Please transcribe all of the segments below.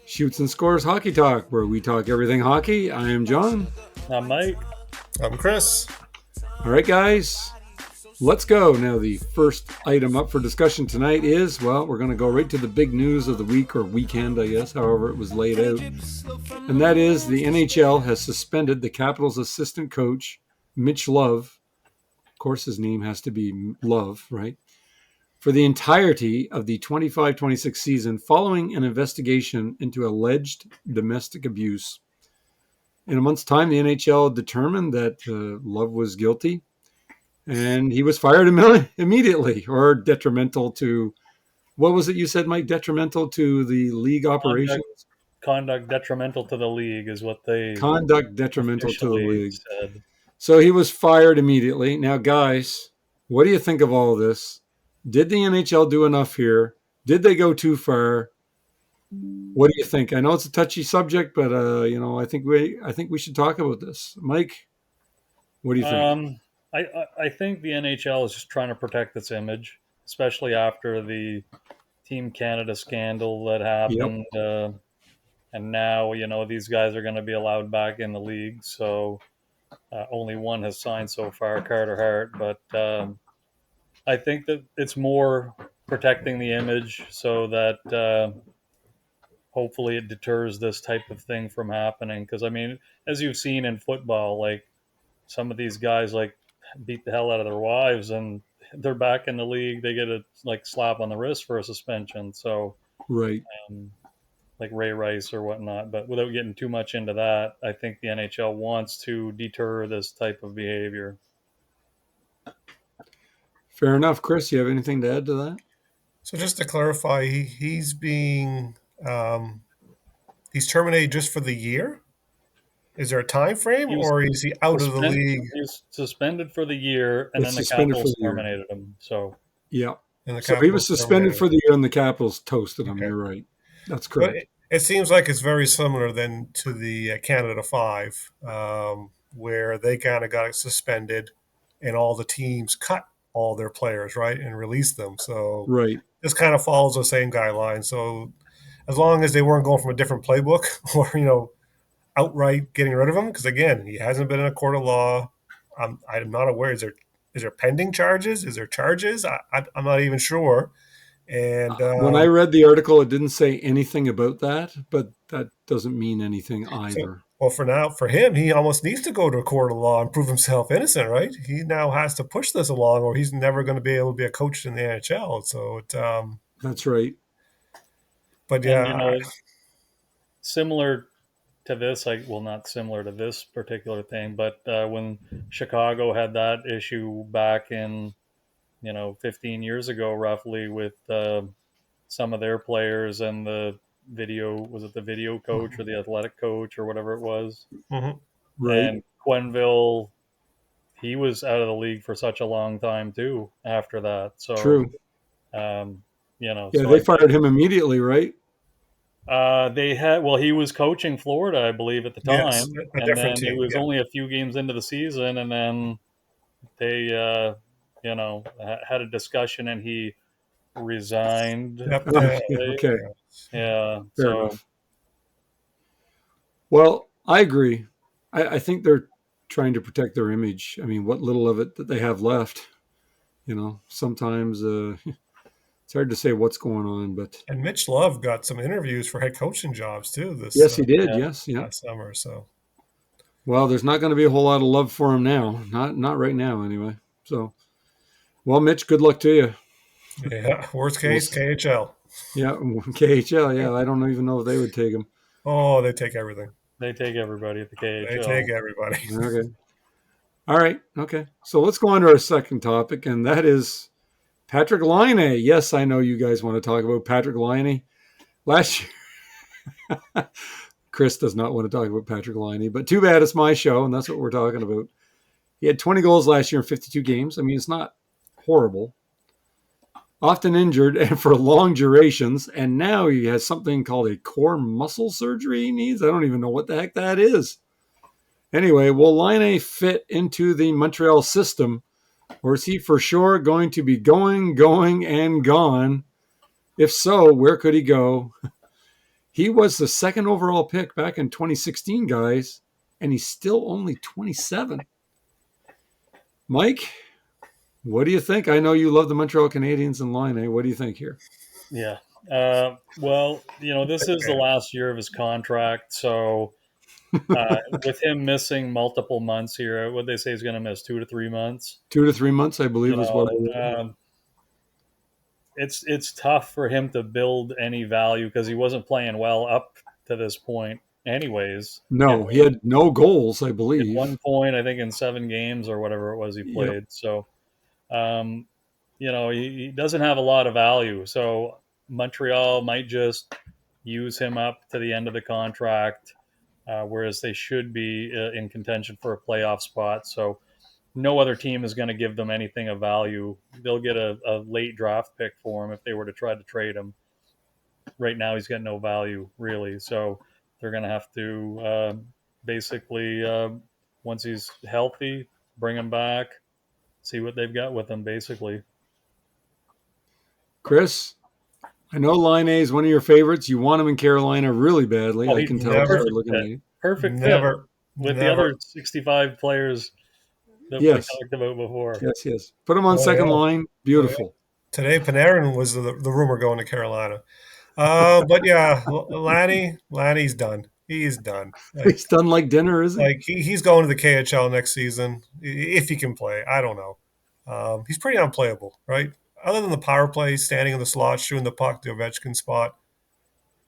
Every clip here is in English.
Shoots and Scores Hockey Talk, where we talk everything hockey. I am John. I'm Mike. I'm Chris. All right, guys, let's go. Now, the first item up for discussion tonight is, well, we're going to go right to the big news of the week or weekend, I guess, however it was laid out. And that is the NHL has suspended the Capitals assistant coach, Mitch Love. Of course, his name has to be Love, right? For the entirety of the 25-26 season following an investigation into alleged domestic abuse. In a month's time, the NHL determined that Love was guilty, and he was fired immediately, or detrimental to, what was it you said, Mike? Detrimental to the league operations? Conduct detrimental to the league is what they Conduct detrimental to the officially league. said. So he was fired immediately. Now, guys, what do you think of all this? Did the NHL do enough here? Did they go too far? What do you think? I know it's a touchy subject, but I think we should talk about this. Mike, what do you think? I think the NHL is just trying to protect its image, especially after the Team Canada scandal that Yep. happened, and now these guys are going to be allowed back in the league. So only one has signed so far, Carter Hart, but I think that it's more protecting the image so that hopefully it deters this type of thing from happening. Because I mean, as you've seen in football, like some of these guys like beat the hell out of their wives and they're back in the league. They get a like slap on the wrist for a suspension. So Right. like Ray Rice or whatnot. But without getting too much into that, I think the NHL wants to deter this type of behavior. Fair enough. Chris, you have anything to add to that? So just to clarify, he's being he's terminated just for the year. Is there a time frame, He was or is he out of the league? he was suspended for the year, and It's then the suspended for Capitals the year. terminated him. So Yeah. And the So he was Capitals suspended terminated for him. the year and the Capitals toasted him. Okay, You're right. That's but correct. it seems like it's very similar then to the Canada Five, where they kind of got suspended, and all the teams cut all their players, right, and released them. So Right. this kind of follows the same guideline. So as long as they weren't going from a different playbook, or outright getting rid of him, because again, he hasn't been in a court of law. I'm not aware. Is there pending charges? Is there charges? I'm not even sure. And When I read the article, it didn't say anything about that, but that doesn't mean anything so, either. well, for now, for him, he almost needs to go to a court of law and prove himself innocent, right? He now has to push this along, or he's never going to be able to be a coach in the NHL. So, That's right. but and yeah, similar to this, like well, not similar to this particular thing, but when Chicago had that issue back in 15 years ago, roughly, with some of their players and the video coach or the athletic coach or whatever it was, mhm. Right. and Quenneville, he was out of the league for such a long time too after that. So, True. um, Yeah, so they fired him immediately, right? they had, well, he was coaching Florida, I believe, at the Yes, time, a and different then it team. was Yeah, only a few games into the season, and then they, had a discussion, and he resigned. yep, Okay. Yeah, Fair so enough. Well, I agree. I think they're trying to protect their image. I mean, what little of it that they have left, sometimes it's hard to say what's going on, but and Mitch Love got some interviews for head coaching jobs too this yes, he did. yeah, Yes. Yeah. last summer. So Well, there's not going to be a whole lot of love for him now. Not right now, anyway. So, well, Mitch, good luck to you. yeah, worst We'll case KHL. Yeah, KHL. Yeah, I don't even know if they would take him. Oh, they take everything. they take everybody at the They KHL. take everybody. Okay. All right. Okay. So let's go on to our second topic, and that is Patrik Laine. Yes, I know you guys want to talk about Patrik Laine. Last year, Chris does not want to talk about Patrik Laine, but too bad it's my show, and that's what we're talking about. He had 20 goals last year in 52 games. I mean, it's not horrible. Often injured and for long durations, and now he has something called a core muscle surgery he needs. I don't even know what the heck that is. Anyway, will Laine fit into the Montreal system, or is he for sure going to be going, and gone? If so, where could he go? He was the second overall pick back in 2016, guys, and he's still only 27. Mike, what do you think? I know you love the Montreal Canadiens and Laine. What do you think here? Yeah. Well, this is the last year of his contract, so with him missing multiple months here, what they say he's going to miss 2 to 3 months. 2 to 3 months, I believe, is what. It's tough for him to build any value because he wasn't playing well up to this point, anyways. No, he had no goals, I believe. At one point, I think in 7 games or whatever it was he played. Yep. So, he doesn't have a lot of value. So Montreal might just use him up to the end of the contract, whereas they should be in contention for a playoff spot. So no other team is going to give them anything of value. They'll get a late draft pick for him if they were to try to trade him. Right now, he's got no value, really. So they're going to have to basically, once he's healthy, bring him back, see what they've got with him, basically. Chris, I know Laine is one of your favorites. You want him in Carolina really badly. I can tell by looking at you. Perfect fit with the other 65 players that we talked about before. Yes. Put him on second line. Beautiful. Today, Panarin was the rumor going to Carolina. But yeah, Lanny's done. He's done. He's done like dinner, is he? Like he's going to the KHL next season if he can play. I don't know. He's pretty unplayable, right? Other than the power play, standing in the slot, shooting the puck, the Ovechkin spot,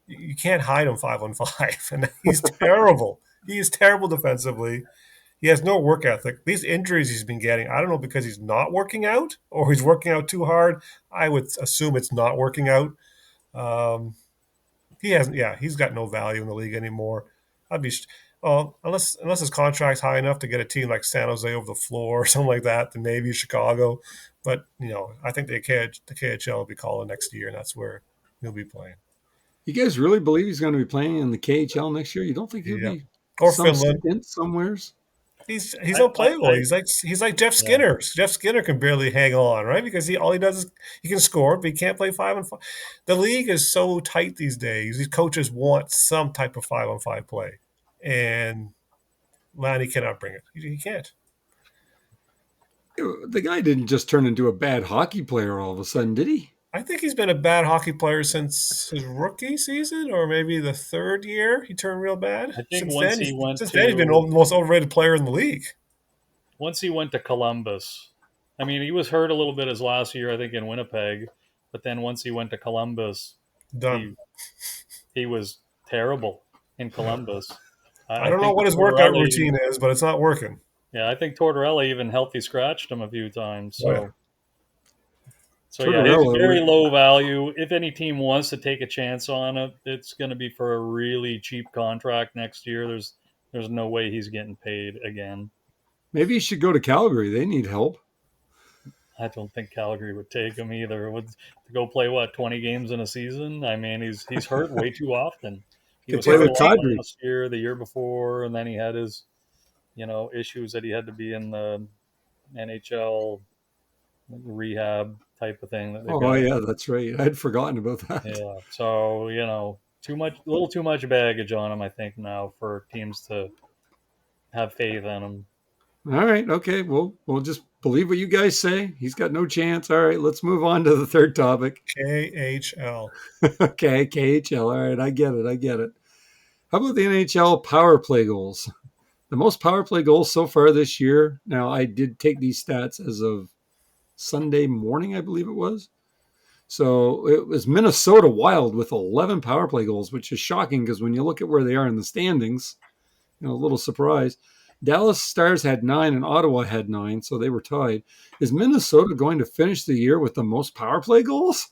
you can't hide him 5-on-5. And he's terrible. He is terrible defensively. He has no work ethic. These injuries he's been getting, I don't know because he's not working out or he's working out too hard. I would assume it's not working out. He's got no value in the league anymore. Unless his contract's high enough to get a team like San Jose over the floor or something like that, then maybe Chicago. But I think the KHL will be calling next year, and that's where he'll be playing. You guys really believe he's going to be playing in the KHL next year? You don't think he'll be or Finland somewheres? He's unplayable. He's like Jeff Skinner. Jeff Skinner can barely hang on, right? Because all he does is he can score, but he can't play 5-on-5. The league is so tight these days. These coaches want some type of 5-on-5 play, and Lanny cannot bring it. He can't. The guy didn't just turn into a bad hockey player all of a sudden, did he? I think he's been a bad hockey player since his rookie season, or maybe the third year he turned real bad. I think since then he's been the most overrated player in the league. Once he went to Columbus, I mean, he was hurt a little bit his last year, I think, in Winnipeg. But then once he went to Columbus, he was terrible in Columbus. I don't know what his workout routine is, but it's not working. Yeah, I think Tortorella even healthy scratched him a few times. So. So, yeah, it's very low value. If any team wants to take a chance on it, it's going to be for a really cheap contract next year. There's no way he's getting paid again. Maybe he should go to Calgary. They need help. I don't think Calgary would take him either. To go play, 20 games in a season? I mean, he's hurt way too often. He was hurt last year, the year before, and then he had his, issues that he had to be in the NHL rehab type of thing. Yeah, that's right. I'd forgotten about that. Yeah, so a little too much baggage on him, I think, now for teams to have faith in him. All right, okay. We'll just believe what you guys say. He's got no chance. All right, let's move on to the third topic. KHL. Okay, KHL. All right, I get it. How about the NHL power play goals? The most power play goals so far this year. Now, I did take these stats as of Sunday morning, I believe it was. So it was Minnesota Wild with 11 power play goals, which is shocking because when you look at where they are in the standings, a little surprise. Dallas Stars had 9 and Ottawa had 9, so they were tied. Is Minnesota going to finish the year with the most power play goals?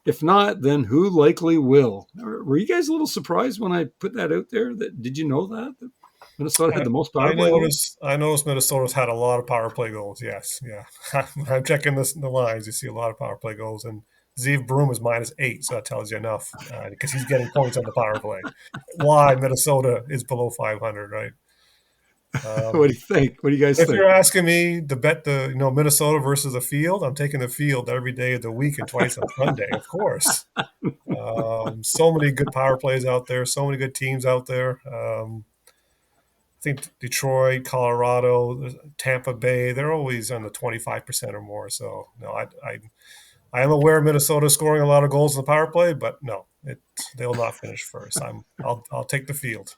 If not, then who likely will? Were you guys a little surprised when I put that out there? Did you know that Minnesota had the most power play goals? I noticed Minnesota's had a lot of power play goals, yes. Yeah. I'm checking the lines. You see a lot of power play goals, and Zeev Broom is -8, so that tells you enough because he's getting points on the power play. Why Minnesota is below 500, right? What do you think? What do you guys If think? you're asking me to bet the Minnesota versus the field, I'm taking the field every day of the week and twice on Sunday, of course. So many good power plays out there, so many good teams out there. I think Detroit, Colorado, Tampa Bay, they're always on the 25% or more. So no, I am aware of Minnesota scoring a lot of goals in the power play, but no, they'll not finish first. I'll take the field.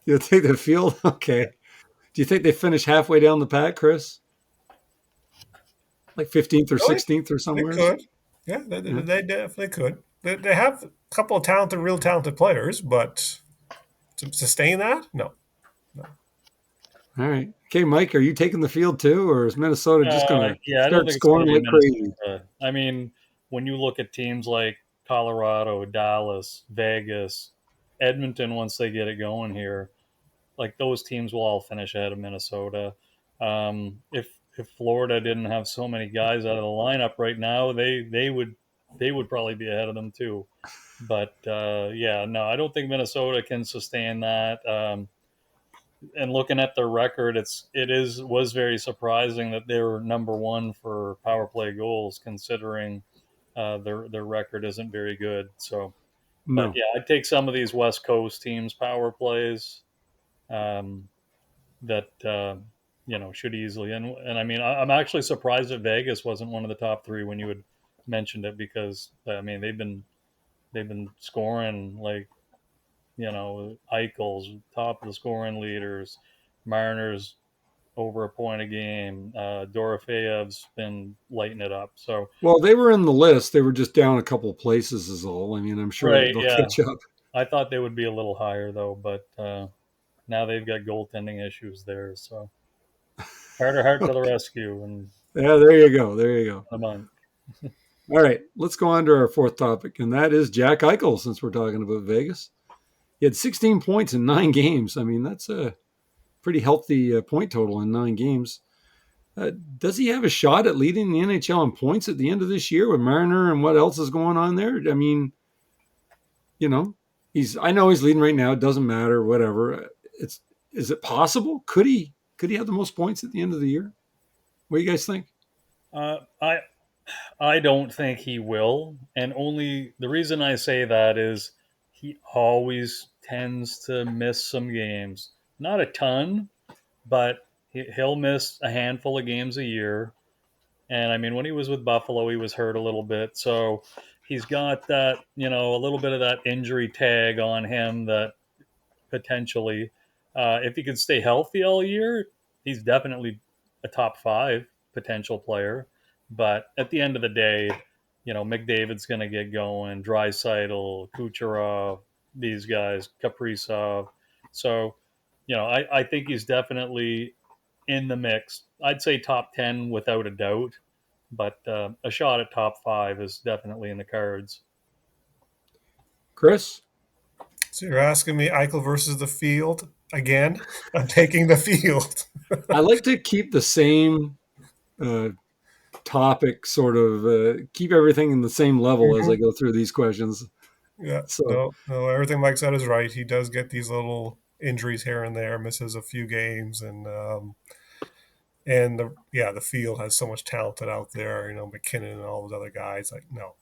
You'll take the field? Okay. Do you think they finish halfway down the pack, Chris? Like 15th or Really? 16th or They somewhere? could. Yeah, they definitely could. They have a couple of real talented players, but to sustain that, no. All right. Okay, Mike, are you taking the field too, or is Minnesota just going to Yeah, I don't start think it's going scoring to be like crazy? Minnesota. I mean, when you look at teams like Colorado, Dallas, Vegas, Edmonton, once they get it going here, like those teams will all finish ahead of Minnesota. If Florida didn't have so many guys out of the lineup right now, they would probably be ahead of them too. But yeah, no, I don't think Minnesota can sustain that. And looking at their record, was very surprising that they were number one for power play goals, considering their record isn't very good. So, but No. yeah, I'd take some of these West Coast teams' power plays um, that should easily. And I mean, I'm actually surprised that Vegas wasn't one of the top three when you had mentioned it, because I mean they've been scoring like Eichel's top of the scoring leaders, Mariners over a point a game. Dorofeyev's been lighting it up. So Well, they were in the list. They were just down a couple of places is all. I mean, I'm sure right, they'll yeah, catch up. I thought they would be a little higher though, but now they've got goaltending issues there. So Carter Hart to the Okay. rescue and Yeah, there you go. There you go. a month. All right, let's go on to our fourth topic, and that is Jack Eichel, since we're talking about Vegas. He had 16 points in 9 games. I mean, that's a pretty healthy point total in 9 games. Does he have a shot at leading the NHL in points at the end of this year with Marner and what else is going on there? I mean, I know he's leading right now. It doesn't matter, whatever. Is it possible? Could he have the most points at the end of the year? What do you guys think? Uh, I I don't think he will, and only the reason I say that is he always tends to miss some games. Not a ton, but he'll miss a handful of games a year. And I mean, when he was with Buffalo, he was hurt a little bit, so he's got that a little bit of that injury tag on him that potentially, if he could stay healthy all year, he's definitely a top five potential player. But at the end of the day, McDavid's going to get going, Draisaitl, Kucherov, these guys, Kaprizov. So, I think he's definitely in the mix. I'd say top 10 without a doubt, but a shot at top five is definitely in the cards. Chris? So you're asking me Eichel versus the field again? I'm taking the field. I like to keep the same topic, sort of keep everything in the same level as I go through these questions. Yeah, So, no, everything Mike said is right. He does get these little injuries here and there, misses a few games, and the field has so much talented out there. McKinnon and all those other guys. Like no.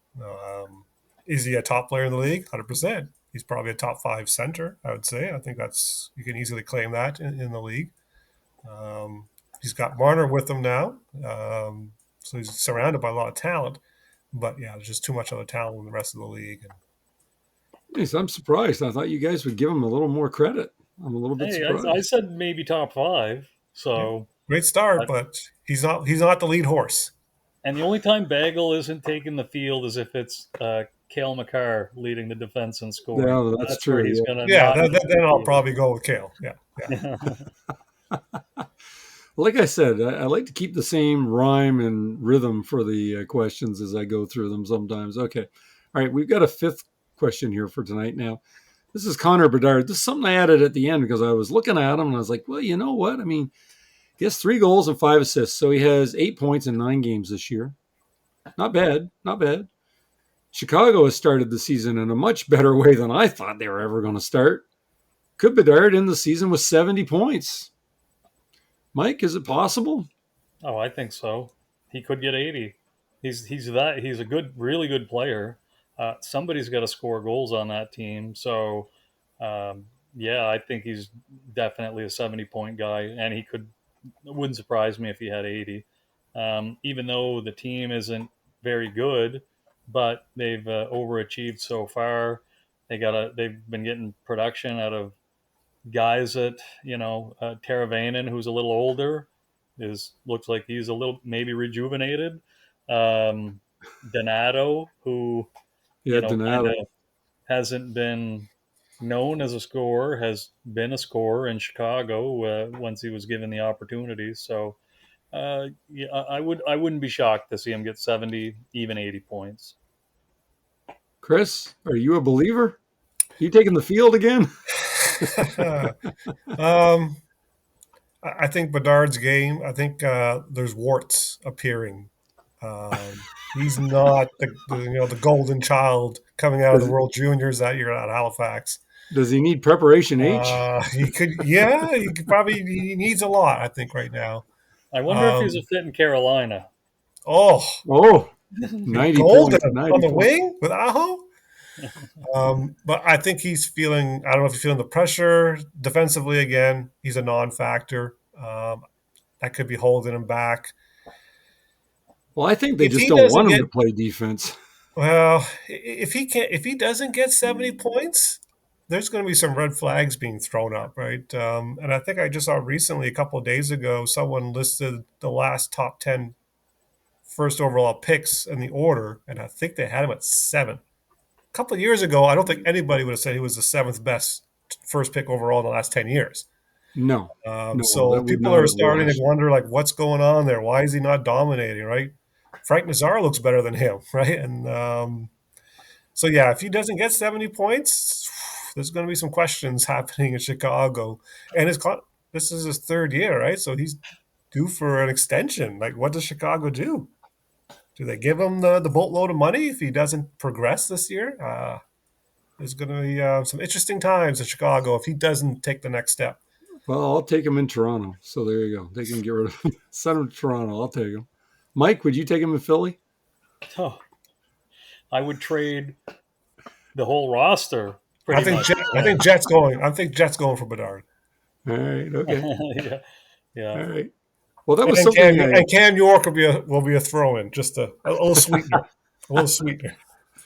Is he a top player in the league? 100%. He's probably a top five center, I would say. I think you can easily claim that in the league. He's got Marner with him now, so he's surrounded by a lot of talent. But yeah, there's just too much other talent in the rest of the league. geez, I'm surprised. I thought you guys would give him a little more credit. I'm a little bit Hey, surprised. I said maybe top five. So Great start, but he's not the lead horse. And the only time Bagel isn't taking the field is if it's Cale Makar leading the defense and scoring. Yeah, that's true. Where he's Yeah. going to. Yeah, then I'll probably go with Cale. Yeah. Like I said, I like to keep the same rhyme and rhythm for the questions as I go through them sometimes. Okay. All right. We've got a fifth question here for tonight now. This is Connor Bedard. This is something I added at the end because I was looking at him and I was like, well, you know what? I mean, he has 3 goals and 5 assists. So he has 8 points in 9 games this year. Not bad. Not bad. Chicago has started the season in a much better way than I thought they were ever going to start. Could Bedard end the season with 70 points? Mike, is it possible? Oh, I think so. He could get 80. He's a good, really good player. Somebody's got to score goals on that team. So, yeah, I think he's definitely a 70-point guy, and he could. It wouldn't surprise me if he had 80. Even though the team isn't very good, but they've overachieved so far. They've been getting production out of guys that Teravainen, who's a little older, looks like he's a little maybe rejuvenated. Um, Donato, who Yeah, kind Donato. of hasn't been known as a scorer, has been a scorer in Chicago once he was given the opportunity. So yeah, I wouldn't be shocked to see him get 70, even 80 points. Chris, are you a believer? You taking the field again? um, I think Bedard's game. I think there's warts appearing. He's not the golden child coming out of the Does, World Juniors that year at Halifax. does he need preparation H? He could probably he needs a lot. I think right now. I wonder if he's a Um, fit in Carolina. oh, Oh, 90 golden points, on 90 the points. wing with Aho. But I think he's feeling. I don't know if he's feeling the pressure defensively again. He's a non-factor. That could be holding him back. Well, I think they If just he don't doesn't want him get to play defense. well, if he doesn't get 70 points, there's going to be some red flags being thrown up, right? And I think I just saw recently, a couple of days ago, someone listed the last top 10 first overall picks in the order, and I think they had him at 7. A couple of years ago, I don't think anybody would have said he was the 7th best first pick overall in the last 10 years. No, no, So that would people not are have starting to washed. wonder, like, what's going on there? Why is he not dominating, right? Frank Nazar looks better than him, right? And so, yeah, if he doesn't get 70 points, there's going to be some questions happening in Chicago. And this is his 3rd year, right? So he's due for an extension. Like, what does Chicago do? Do they give him the boatload of money if he doesn't progress this year? There's going to be some interesting times in Chicago if he doesn't take the next step. Well, I'll take him in Toronto. So there you go. They can get rid of him. Send him to Toronto. I'll take him. Mike, would you take him in Philly? Oh, I would trade the whole roster I pretty think much. Jets going. I think Jets going for Bedard. All right. Okay. Yeah, yeah. All right. Well, that was And something Cam York will be a throw in, just a little sweetener, a little sweetener.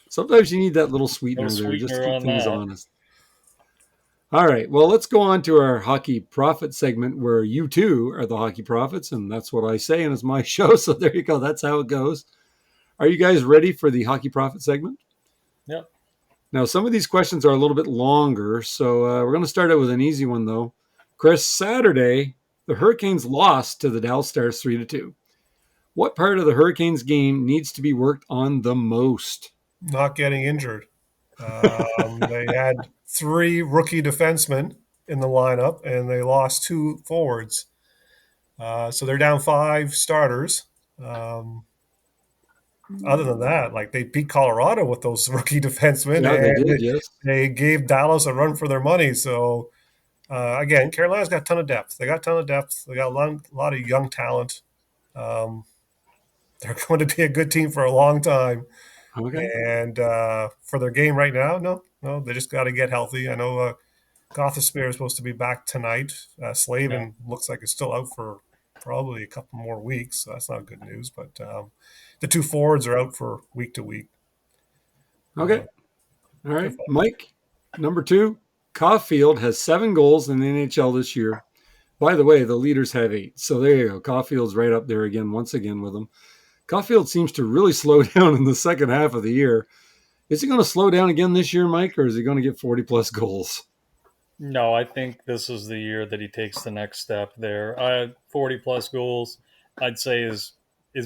sometimes you need that little No sweetener there just to sweetener keep on things that. honest. All right. Well, let's go on to our hockey profit segment where you two are the hockey profits. And that's what I say. And it's my show. So there you go. That's how it goes. Are you guys ready for the hockey profit segment? Yep. Now, some of these questions are a little bit longer. So we're going to start out with an easy one, though. Chris, Saturday, the Hurricanes lost to the Dallas Stars 3-2. What part of the Hurricanes game needs to be worked on the most? Not getting injured. They had 3 rookie defensemen in the lineup, and they lost 2 forwards. So they're down 5 starters. Other than that, like, they beat Colorado with those rookie defensemen, Yeah, they and did, yes. they gave Dallas a run for their money. So again, Carolina's got a ton of depth. They got a ton of depth. They got a lot of young talent. Um, they're going to be a good team for a long time. Okay. And for their game right now, no, they just got to get healthy. I know Gostisbehere is supposed to be back tonight. Yeah. Slavin looks like it's still out for probably a couple more weeks, so that's not good news. But the 2 forwards are out for week to week. Okay. All right. Mike, number 2. Caulfield has 7 goals in the NHL this year. By the way, the leaders have 8. So there you go. Caulfield's right up there again, once again with them. Caulfield seems to really slow down in the second half of the year. Is he going to slow down again this year, Mike, or is he going to get 40-plus goals? No, I think this is the year that he takes the next step there. 40-plus goals, I'd say is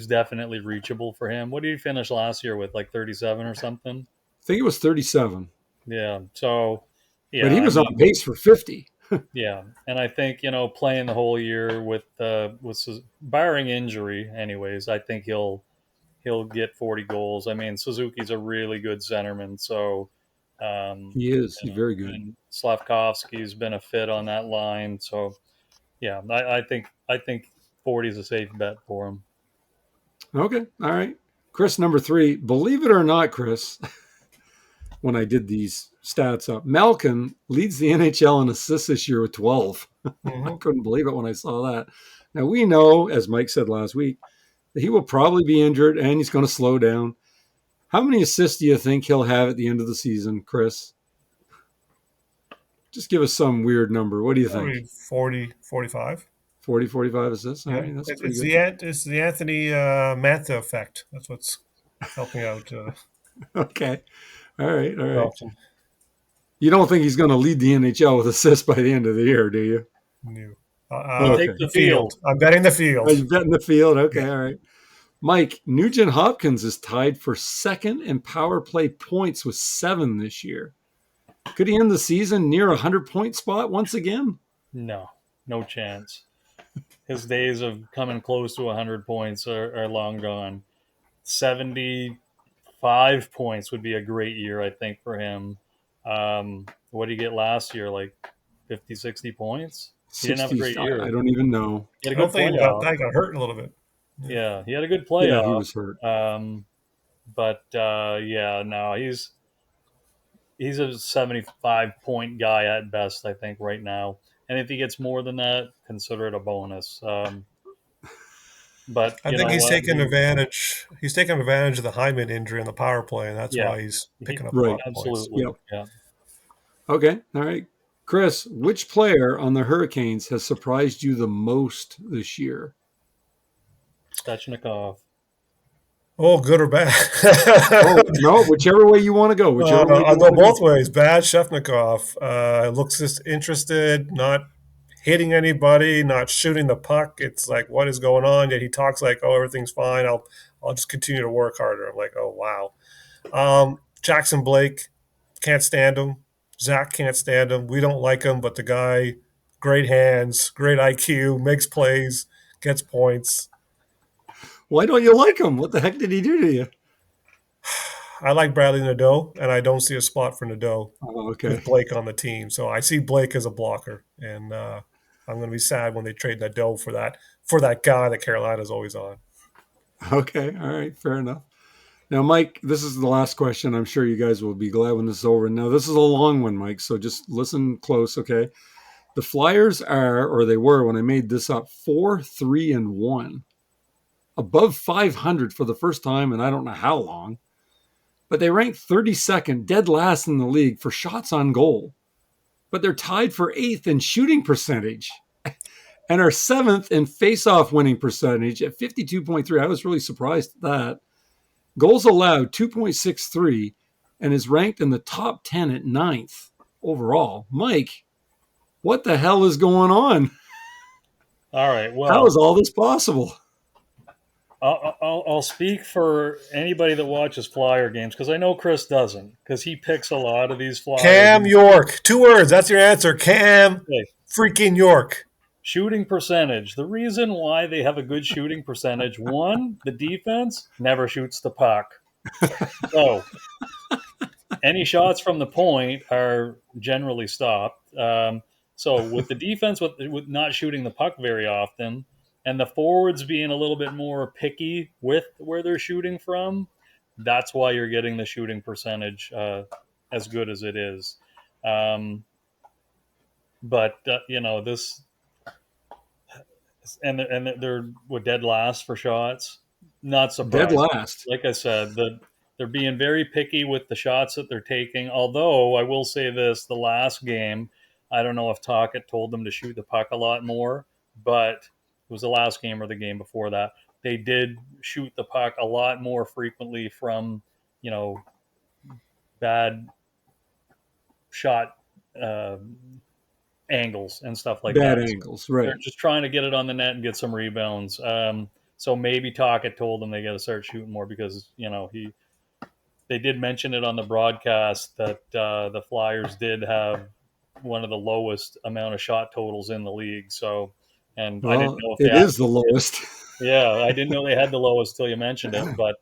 definitely reachable for him. What did he finish last year with, like 37 or something? I think it was 37. Yeah. So, But yeah, he I was on mean, pace for 50. yeah, and I think playing the whole year with barring injury, anyways, I think he'll get 40 goals. I mean, Suzuki's a really good centerman, so He is. He's very good. and Slavkovsky's been a fit on that line, so yeah, I think 40 is a safe bet for him. Okay. All right. Chris, number 3. Believe it or not, Chris, when I did these stats up, Malkin leads the NHL in assists this year with 12. I Mm-hmm. couldn't believe it when I saw that. Now, we know, as Mike said last week, that he will probably be injured and he's going to slow down. How many assists do you think he'll have at the end of the season, Chris? Just give us some weird number. What do you think? Probably 40, 45. 40, 45 assists? All Yeah, right, that's pretty it's good. it's the Anthony Mantha effect. That's what's helping out Okay. All right, all right. Dalton. You don't think he's going to lead the NHL with assists by the end of the year, do you? New. He'll take Okay. the Field. field. I'm betting the Are field. you betting the field? Yeah. Okay, all right. Mike, Nugent Hopkins is tied for second in power play points with 7 this year. Could he end the season near a 100-point spot once again? No chance. His days of coming close to 100 points are long gone. 75 points would be a great year, I think, for him. What did he get last year? Like 50, 60 points? He didn't have a 60, great I year. don't even know. He had I a don't good think playoff. that got hurt a little bit. Yeah, he had a good Yeah, he playoff. was hurt. Yeah, no, he's a 75-point guy at best, I think, right now. And if he gets more than that, consider it a bonus. But I you think know he's what? taking advantage. He's taking advantage of the Hyman injury in the power play, and that's Yeah, why he's he picking up a Right. lot of points. absolutely. Yep. Yeah. Okay, all right. Chris, which player on the Hurricanes has surprised you the most this year? Svechnikov. Oh, good or bad? Oh, no, whichever way you want to go. Whichever way I'll you go want to go. both ways. Bad Shefnikov. Looks just interested, not hitting anybody, not shooting the puck. It's like, what is going on? Yet he talks like, oh, everything's fine. I'll just continue to work harder. I'm like, oh wow. Jackson Blake, can't stand him. Zach can't stand him. We don't like him, but the guy, great hands, great IQ, makes plays, gets points. Why don't you like him? What the heck did he do to you? I like Bradley Nadeau, and I don't see a spot for Nadeau Oh, with okay. Blake on the team. So I see Blake as a blocker, and I'm going to be sad when they trade Nadeau for that guy that Carolina's always on. Okay. All right. Fair enough. Now, Mike, this is the last question. I'm sure you guys will be glad when this is over. Now, this is a long one, Mike, so just listen close, okay? The Flyers are, or they were when I made this up, 4-3-1, above 500 for the first time in I don't know how long. But they ranked 32nd, dead last in the league for shots on goal. But they're tied for 8th in shooting percentage and are 7th in face-off winning percentage at 52.3. I was really surprised at that. Goals allowed 2.63 and is ranked in the top 10 at 9th overall. Mike, what the hell is going on? All right. How Well, is all this possible? I'll speak for anybody that watches Flyer games because I know Chris doesn't because he picks a lot of these Flyers. Cam York. 2 words. That's your answer. Cam Okay. freaking York. Shooting percentage. The reason why they have a good shooting percentage, one, the defense never shoots the puck. So any shots from the point are generally stopped. So with the defense with not shooting the puck very often, and the forwards being a little bit more picky with where they're shooting from, that's why you're getting the shooting percentage as good as it is. But this, and they're dead last for shots. Not Dead surprised. last. Like I said, they're being very picky with the shots that they're taking. Although I will say this: the last game, I don't know if Tocchet told them to shoot the puck a lot more, but it was the last game or the game before that. They did shoot the puck a lot more frequently from bad shot uh, angles and stuff like Bad that. angles, They're right. just trying to get it on the net and get some rebounds. So maybe Tocchet told them they got to start shooting more because they did mention it on the broadcast that the Flyers did have one of the lowest amount of shot totals in the league. So, and I didn't Well, know if they it is the actually did. lowest. Yeah, I didn't know they had the lowest till you mentioned it, but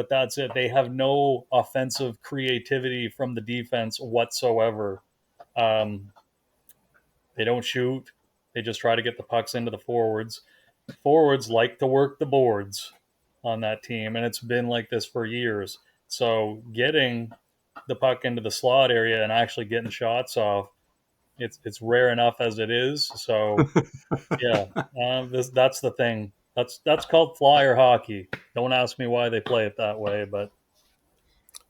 that's it. They have no offensive creativity from the defense whatsoever. They don't shoot. They just try to get the pucks into the forwards. Forwards like to work the boards on that team, and it's been like this for years. So getting the puck into the slot area and actually getting shots off, it's rare enough as it is. So yeah, that's the thing. That's called flyer hockey. Don't ask me why they play it that way, but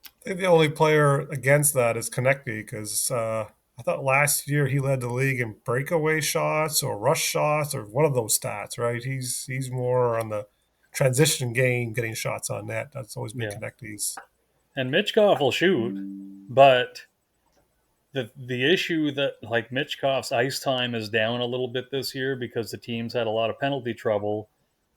I think the only player against that is Konechny because I thought last year he led the league in breakaway shots or rush shots or one of those stats, right? He's more on the transition game, getting shots on net. That's always been yeah. Konechny's. And Mitchkov will shoot, but the issue that like Mitchkov's ice time is down a little bit this year because the teams had a lot of penalty trouble,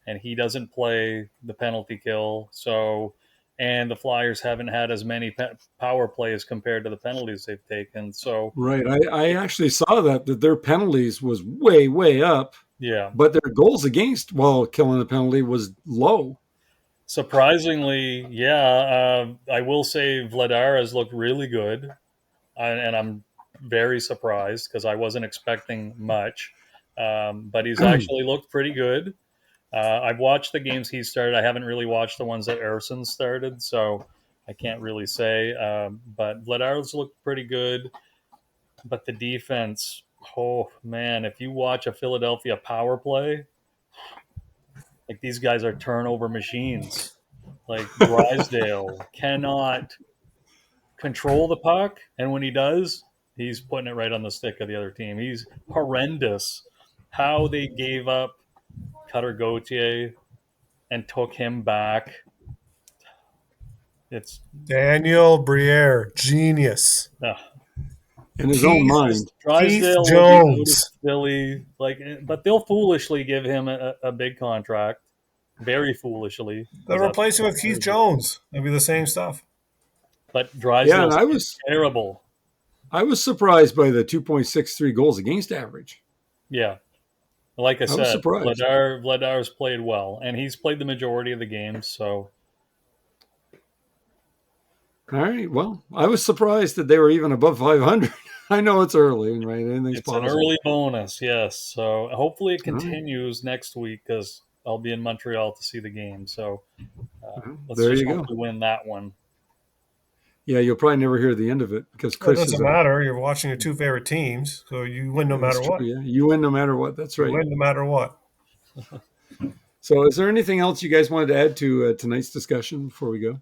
and he doesn't play the penalty kill. So, and the Flyers haven't had as many power plays compared to the penalties they've taken. So, Right. I actually saw that their penalties was way, way up, yeah, but their goals against while killing the penalty was low. surprisingly, yeah, I will say Vladar has looked really good, and I'm very surprised because I wasn't expecting much. But he's actually looked pretty good. I've watched the games he started. I haven't really watched the ones that Erson started, so I can't really say. But Vladar's looked pretty good. But the defense, oh man, if you watch a Philadelphia power play, like these guys are turnover machines. Like Drysdale cannot control the puck, and when he does, he's putting it right on the stick of the other team. He's horrendous. How they gave up Cutter Gauthier and took him back. It's Daniel Briere, genius. In his own mind. Drysdale Keith will be out of Jones. Philly, but they'll foolishly give him a big contract, very foolishly. They'll replace him with Keith Jones. It'll be the same stuff. But Yeah, and Drysdale's terrible. I was surprised by the 2.63 goals against average. Yeah, like I was said, surprised. Vladar's played well, and he's played the majority of the games. So All right. Well, I was surprised that they were even above 500. I know it's early, right? Anything's it's possible. an early bonus, yes. So hopefully it All right. continues next week because I'll be in Montreal to see the game. So let's There just you hope go. we win that one. Yeah, you'll probably never hear the end of it because It Chris is doesn't matter. You're watching your two favorite teams, so you win no That's matter true, what. yeah. You win no matter what. That's You right. win no matter what. So, is there anything else you guys wanted to add to tonight's discussion before we go?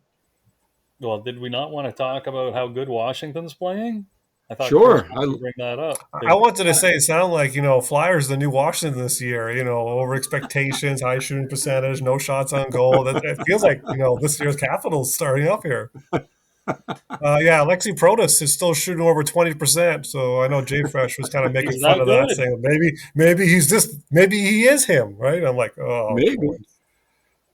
Well, did we not want to talk about how good Washington's playing? I thought Sure. Chris would bring that up. I wanted to say it sounded like, Flyers the new Washington this year, over expectations, high shooting percentage, no shots on goal. It feels like, this year's Capitals starting up here. Yeah, Alexi Protas is still shooting over 20%. So I know Jay Fresh was kind of making He's fun that of that, good. saying maybe he is him, right? I'm like, oh, Maybe. boy.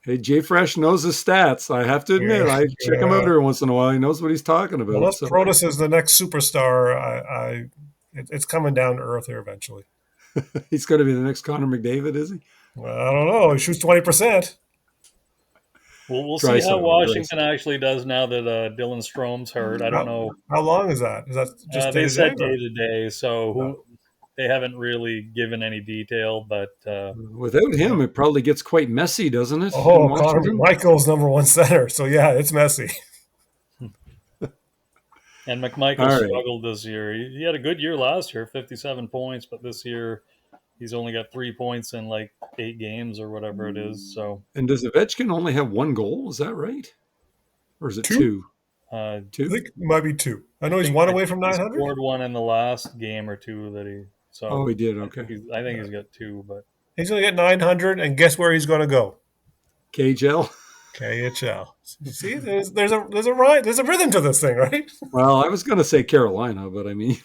Hey, Jay Fresh knows his stats. I have to admit, I check him out every once in a while. He knows what he's talking about. Unless Protas is the next superstar, it's coming down to earth here eventually. He's going to be the next Connor McDavid, is he? Well, I don't know. He shoots 20%. We'll see how Washington actually does now that Dylan Strome's hurt. I don't know. How long is that? Is that just they said day to day, so they haven't really given any detail. But without him, it probably gets quite messy, doesn't it? Oh, Connor McMichael's number one center, so yeah, it's messy. And McMichael struggled this year. He had a good year last year, 57 points, but this year he's only got 3 points in like 8 games or whatever it is. So. And does Ovechkin only have 1 goal? Is that right? Or is it 2? 2? 2? I think it might be 2. I know he's 1 away from 900. He scored 1 in the last game or 2 that he. So oh, he did. Okay. I think he's got 2, but he's going to get 900, and guess where he's going to go? KHL. KHL. See, there's a rhythm to this thing, right? Well, I was going to say Carolina, but I mean,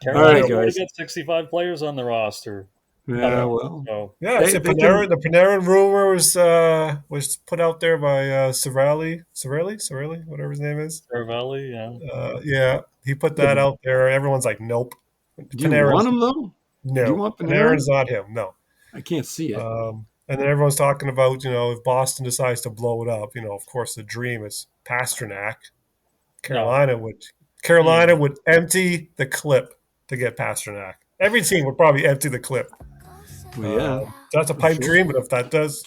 Carolina already got 65 players on the roster. Yeah, well, yeah. The Panarin rumor was put out there by Cirelli, whatever his name is. Cirelli, yeah. Yeah, he put that out there. Everyone's like, nope. Do you want him though? No, do you want Panarin's not him. No, I can't see it. And then everyone's talking about, if Boston decides to blow it up, of course the dream is Pasternak. Carolina would empty the clip to get Pasternak. Every team would probably empty the clip. Well, yeah. That's a pipe sure. dream, but if that does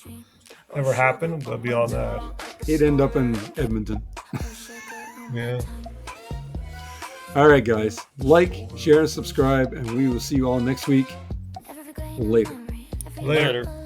ever happen, they'll be on that. He'd end up in Edmonton. Yeah. All right, guys. Like, share, and subscribe, and we will see you all next week. Later. Later.